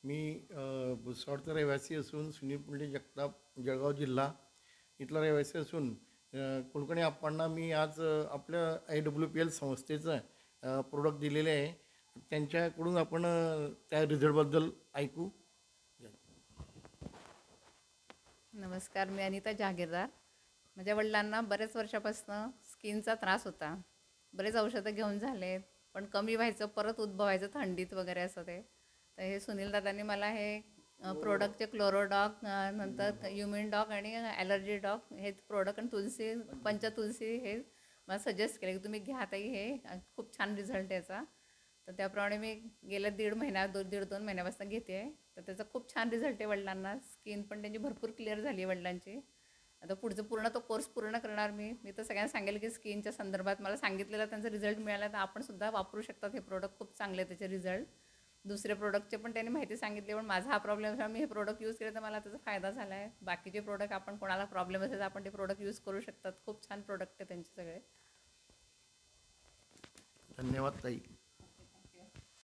मी भुसावळचा रहिवासी असून सुनील पुंडे जगताप जळगाव जिल्हा इथला रहिवासी असून कुलकर्णी आप्पांना मी आज आपल्या IWPL संस्थेचं प्रोडक्ट दिलेले आहे. त्यांच्याकडून आपण त्या रिझल्टबद्दल ऐकू. नमस्कार, मी अनिता जहागीरदार. माझ्या वडिलांना बऱ्याच वर्षापासून स्किनचा त्रास होता. बरेच औषधं घेऊन झालेत, पण कमी व्हायचं, परत उद्भवायचं थंडीत वगैरे असं ते. तर हे सुनील दादांनी मला हे प्रोडक्टचे क्लोरोडॉक, नंतर युमिन डॉक आणि ॲलर्जी डॉक हे प्रोडक्ट आणि तुलसी, पंचतुलसी हे मला सजेस्ट केले की तुम्ही घ्या ताई, हे खूप छान रिझल्ट याचा. तर त्याप्रमाणे मी गेल्या दीड दीड दोन महिन्यापासून घेते आहे. तर त्याचा खूप छान रिझल्ट आहे वडिलांना. स्किन पण त्यांची भरपूर क्लिअर झाली आहे वडिलांची. आता पुढचं पूर्ण तो कोर्स पूर्ण करणार मी तर सगळ्यांना सांगेल की स्किनच्या संदर्भात मला सांगितलेला त्यांचा रिझल्ट मिळाला, तर आपण सुद्धा वापरू शकतात. हे प्रोडक्ट खूप चांगले आहे, त्याचे रिझल्ट. दुसरे प्रोडक्टचे पण त्यांनी माहिती सांगितली, पण माझा हा प्रॉब्लेम असल्यामुळे मी हे प्रोडक्ट यूज केले तर मला त्याचा फायदा झाला आहे. बाकीचे प्रोडक्ट आपण कोणाला प्रॉब्लेम असेल तर आपण ते प्रोडक्ट यूज करू शकतात. खूप छान प्रोडक्ट आहे त्यांचे सगळे. धन्यवाद ताई.